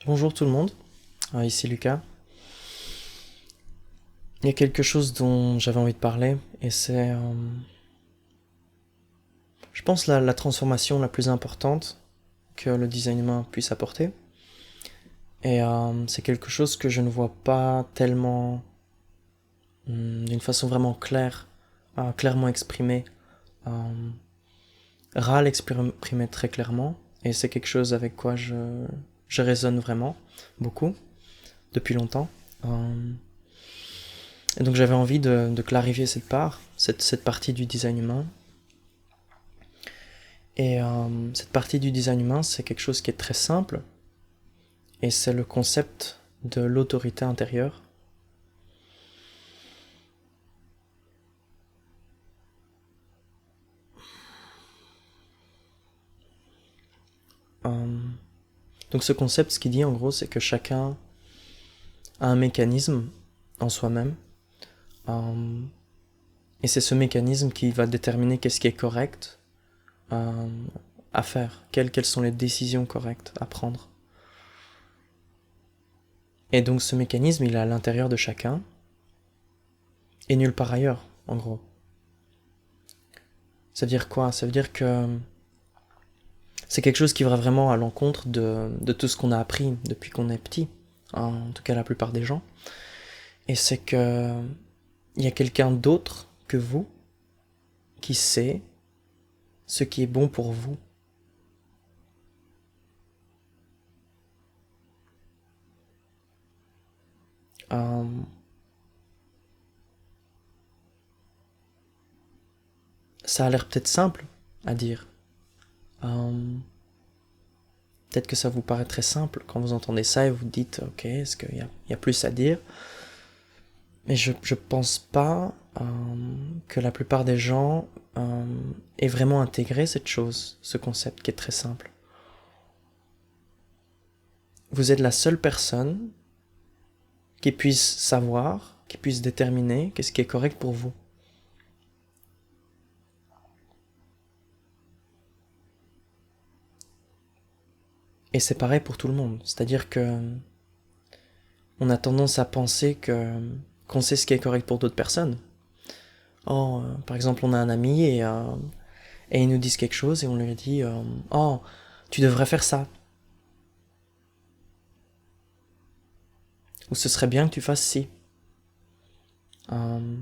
Bonjour tout le monde, ici Lucas. Il y a quelque chose dont j'avais envie de parler et c'est, je pense, la transformation la plus importante que le design humain puisse apporter. Et c'est quelque chose que je ne vois pas tellement d'une façon vraiment claire, clairement exprimée. Euh, Ra l'exprimait très clairement et c'est quelque chose avec quoi je résonne vraiment beaucoup depuis longtemps. Euh, Et donc j'avais envie de clarifier cette part, cette partie du design humain. Et cette partie du design humain, c'est quelque chose qui est très simple, et c'est le concept de l'autorité intérieure. Euh, donc ce concept, ce qu'il dit en gros, c'est que chacun a un mécanisme en soi-même, euh, et c'est ce mécanisme qui va déterminer qu'est-ce qui est correct euh, à faire, quelles sont les décisions correctes à prendre. Et donc ce mécanisme, il est à l'intérieur de chacun, et nulle part ailleurs, en gros. Ça veut dire quoi? Ça veut dire que c'est quelque chose qui va vraiment à l'encontre de tout ce qu'on a appris depuis qu'on est petit, en tout cas la plupart des gens. Et c'est que il y a quelqu'un d'autre que vous qui sait ce qui est bon pour vous. Euh, Ça a l'air peut-être simple à dire. Euh, Peut-être que ça vous paraît très simple quand vous entendez ça et vous dites, ok, est-ce qu'il y a plus à dire? Mais je pense pas que la plupart des gens aient vraiment intégré cette chose, ce concept qui est très simple. Vous êtes la seule personne qui puisse savoir, qui puisse déterminer qu'est-ce qui est correct pour vous. Et c'est pareil pour tout le monde. C'est-à-dire que on a tendance à penser que qu'on sait ce qui est correct pour d'autres personnes. Oh, par exemple, on a un ami et ils nous disent quelque chose et on lui dit oh, tu devrais faire ça. Ou ce serait bien que tu fasses ci. Euh,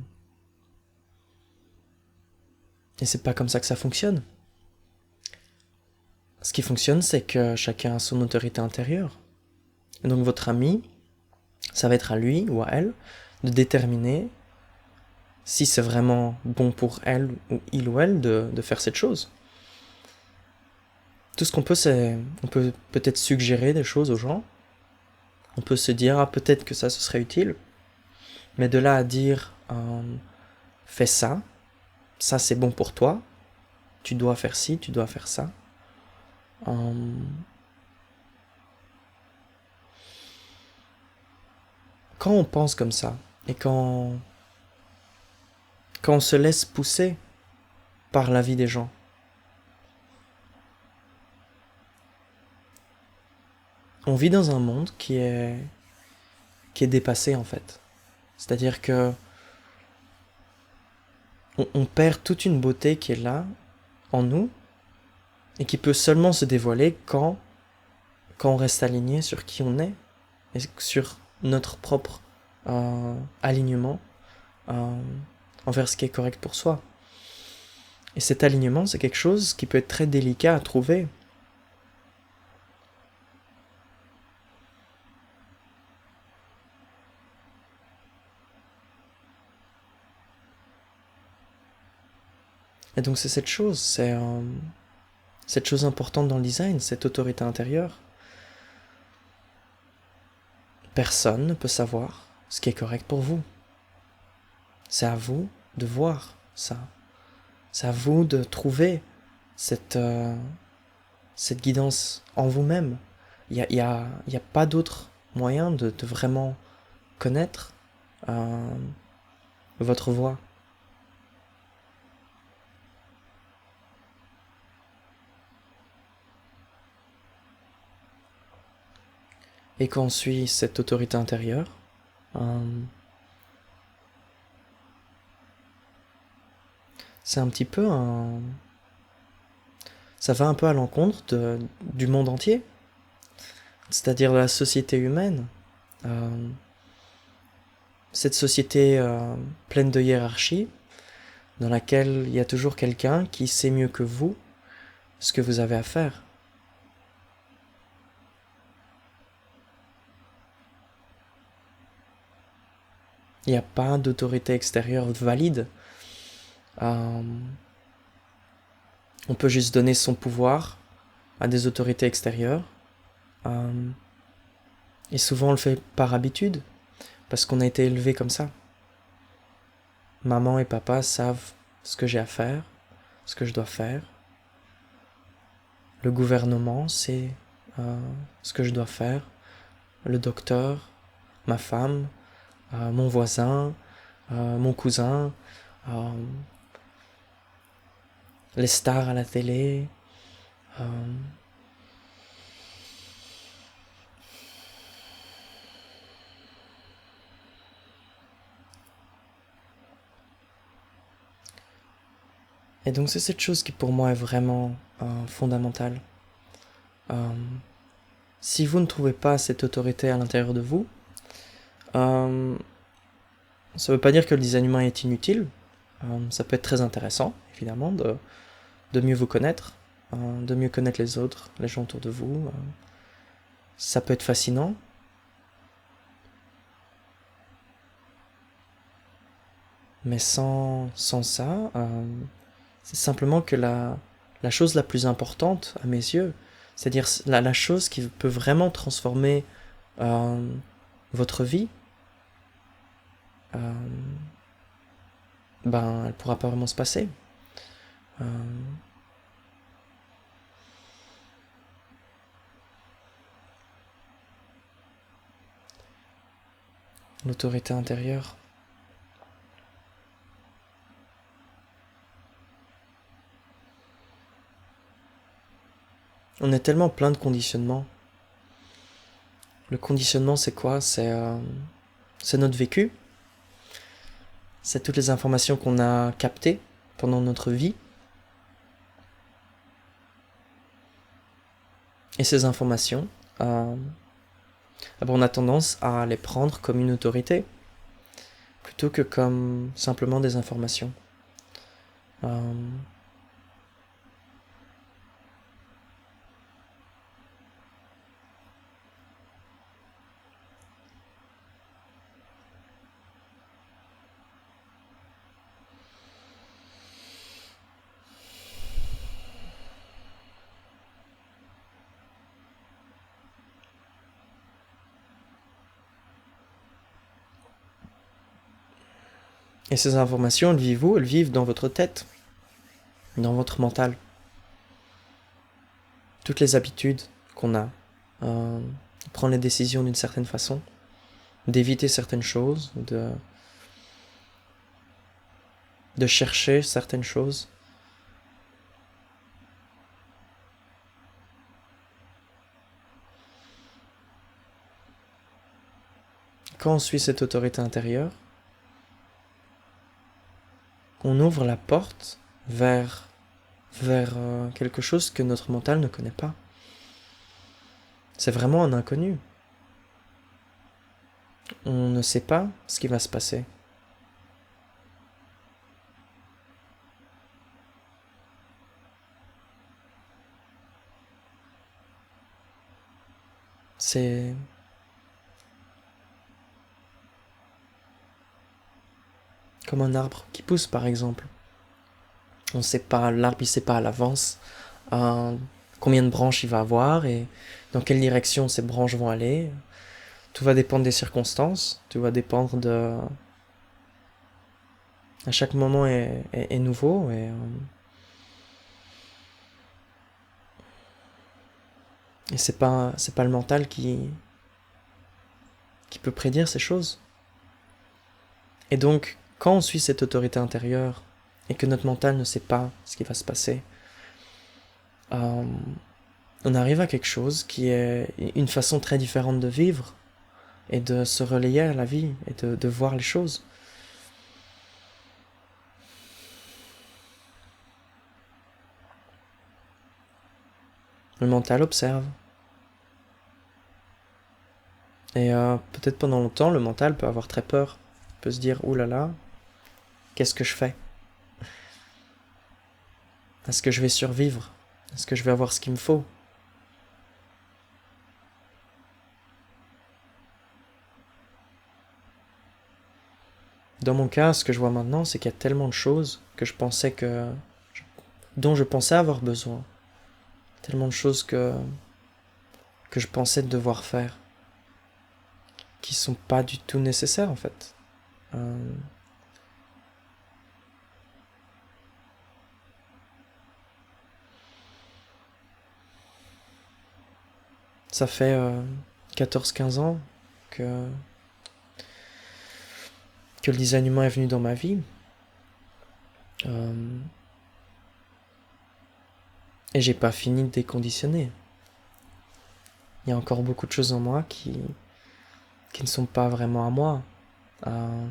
et c'est pas comme ça que ça fonctionne. Ce qui fonctionne, c'est que chacun a son autorité intérieure. Et donc votre ami, ça va être à lui ou à elle de déterminer si c'est vraiment bon pour elle ou il ou elle de faire cette chose. Tout ce qu'on peut, c'est, on peut peut-être suggérer des choses aux gens. On peut se dire, ah, peut-être que ça, ce serait utile. Mais de là à dire, fais ça, ça c'est bon pour toi, tu dois faire ci, tu dois faire ça. Euh, Quand on pense comme ça, et quand on se laisse pousser par la vie des gens, on vit dans un monde qui est dépassé en fait. C'est-à-dire que on perd toute une beauté qui est là, en nous, et qui peut seulement se dévoiler quand on reste aligné sur qui on est, et sur notre propre alignement euh, envers ce qui est correct pour soi. Et cet alignement, c'est quelque chose qui peut être très délicat à trouver. Et donc c'est cette chose importante dans le design, cette autorité intérieure. Personne ne peut savoir ce qui est correct pour vous. C'est à vous de voir ça. C'est à vous de trouver cette, cette guidance en vous-même. Il y a pas d'autre moyen de vraiment connaître euh, votre voix. Et quand on suit cette autorité intérieure, c'est un petit peu un... Ça va un peu à l'encontre du monde entier, c'est-à-dire de la société humaine. Cette société pleine de hiérarchie, dans laquelle il y a toujours quelqu'un qui sait mieux que vous ce que vous avez à faire. Il n'y a pas d'autorité extérieure valide. On peut juste donner son pouvoir à des autorités extérieures. Et souvent on le fait par habitude, parce qu'on a été élevé comme ça. Maman et papa savent ce que j'ai à faire, ce que je dois faire. Le gouvernement sait ce que je dois faire. Le docteur, ma femme, mon voisin, mon cousin, les stars à la télé. Et donc c'est cette chose qui pour moi est vraiment fondamentale. Si vous ne trouvez pas cette autorité à l'intérieur de vous, ça ne veut pas dire que le design humain est inutile. Ça peut être très intéressant, évidemment, de mieux vous connaître, de mieux connaître les autres, les gens autour de vous. Ça peut être fascinant. Mais sans ça, c'est simplement que la chose la plus importante à mes yeux, c'est-à-dire la chose qui peut vraiment transformer votre vie, elle pourra pas vraiment se passer. L'autorité intérieure. On est tellement plein de conditionnements. Le conditionnement, c'est quoi? C'est notre vécu. C'est toutes les informations qu'on a captées pendant notre vie. Et ces informations, on a tendance à les prendre comme une autorité, plutôt que comme simplement des informations. Et ces informations, elles vivent où? Elles vivent dans votre tête, dans votre mental. Toutes les habitudes qu'on a, de prendre les décisions d'une certaine façon, d'éviter certaines choses, de chercher certaines choses. Quand on suit cette autorité intérieure, on ouvre la porte vers quelque chose que notre mental ne connaît pas. C'est vraiment un inconnu. On ne sait pas ce qui va se passer. C'est comme un arbre qui pousse, par exemple. On sait pas, l'arbre il sait pas à l'avance combien de branches il va avoir et dans quelle direction ces branches vont aller. Tout va dépendre des circonstances, tout va dépendre de... À chaque moment est nouveau et c'est pas le mental qui peut prédire ces choses. Et donc, quand on suit cette autorité intérieure et que notre mental ne sait pas ce qui va se passer, on arrive à quelque chose qui est une façon très différente de vivre et de se relayer à la vie et de voir les choses. Le mental observe. Et peut-être pendant longtemps, le mental peut avoir très peur. Il peut se dire, ouh là là, qu'est-ce que je fais? Est-ce que je vais survivre? Est-ce que je vais avoir ce qu'il me faut? Dans mon cas, ce que je vois maintenant, c'est qu'il y a tellement de choses que dont je pensais avoir besoin. Tellement de choses que je pensais devoir faire, qui sont pas du tout nécessaires en fait. Euh, Ça fait 14-15 ans que, que le design humain est venu dans ma vie. Euh, et j'ai pas fini de déconditionner. Il y a encore beaucoup de choses en moi qui ne sont pas vraiment à moi. Euh,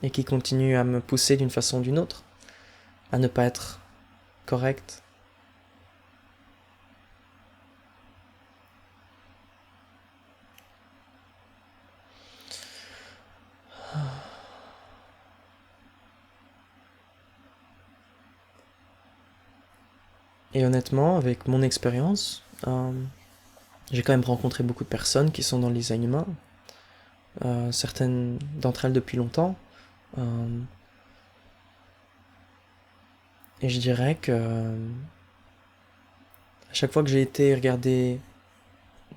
et qui continuent à me pousser d'une façon ou d'une autre. À ne pas être correct. Et honnêtement, avec mon expérience, j'ai quand même rencontré beaucoup de personnes qui sont dans le design humain. Certaines d'entre elles depuis longtemps. Euh, et je dirais que à chaque fois que j'ai été regarder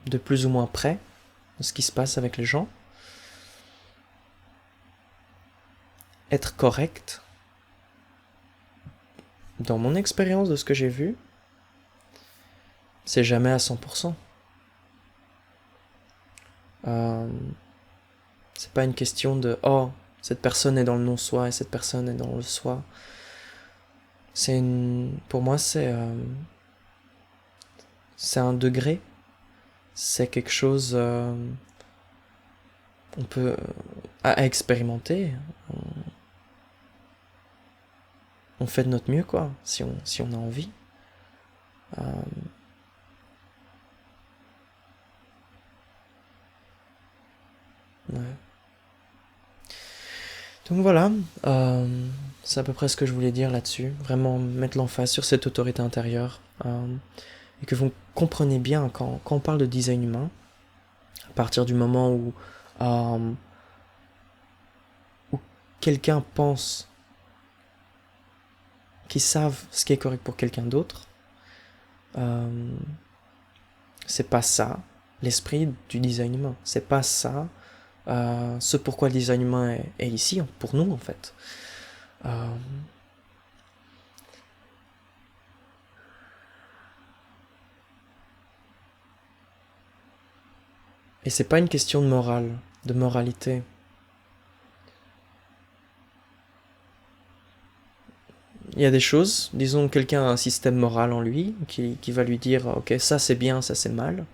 de plus ou moins près ce qui se passe avec les gens, être correct, dans mon expérience de ce que j'ai vu, c'est jamais à 100%. Euh, c'est pas une question de oh, cette personne est dans le non-soi et cette personne est dans le soi. Pour moi, c'est un degré. C'est quelque chose on peut à expérimenter. On fait de notre mieux, quoi, si on a envie. Euh, ouais. Donc voilà, c'est à peu près ce que je voulais dire là-dessus. Vraiment mettre l'emphase sur cette autorité intérieure. Et que vous comprenez bien quand on parle de design humain, à partir du moment euh, où quelqu'un pense qu'ils savent ce qui est correct pour quelqu'un d'autre, euh, c'est pas ça l'esprit du design humain. C'est pas ça ce pourquoi le design humain est ici, pour nous en fait. Euh, et c'est pas une question de morale, de moralité. Il y a des choses, disons quelqu'un a un système moral en lui qui va lui dire ok ça c'est bien, ça c'est mal.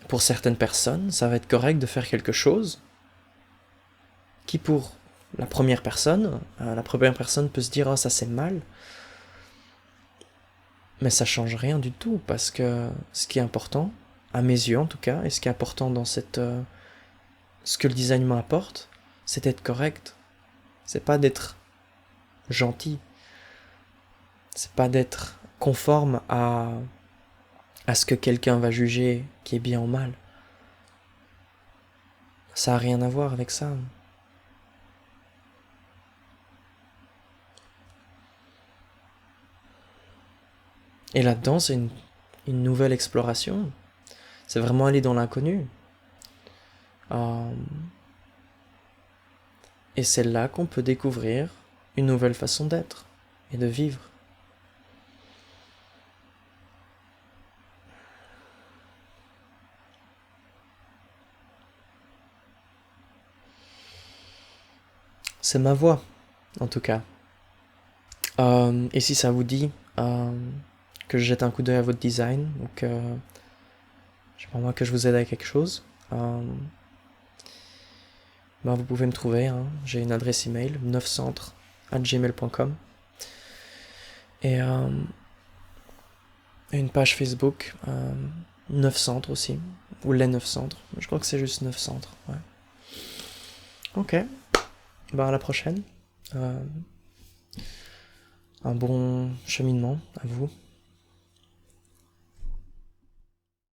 Pour certaines personnes, ça va être correct de faire quelque chose qui pour la première personne peut se dire oh ça c'est mal, mais ça change rien du tout parce que ce qui est important, à mes yeux en tout cas, et ce qui est important dans ce que le design m'apporte, c'est d'être correct. C'est pas d'être gentil, c'est pas d'être conforme à ce que quelqu'un va juger qui est bien ou mal. Ça a rien à voir avec ça. Et là-dedans, c'est une nouvelle exploration. C'est vraiment aller dans l'inconnu. Euh, et c'est là qu'on peut découvrir une nouvelle façon d'être et de vivre. C'est ma voix, en tout cas. Et si ça vous dit, que je jette un coup d'œil à votre design, ou que, je sais pas moi, que je vous aide à quelque chose, ben vous pouvez me trouver, hein. J'ai une adresse email, 9centres@gmail.com, et une page Facebook, 9 centres aussi, ou les 9 centres, je crois que c'est juste 9 centres, ouais. Ok, ben à la prochaine, un bon cheminement à vous.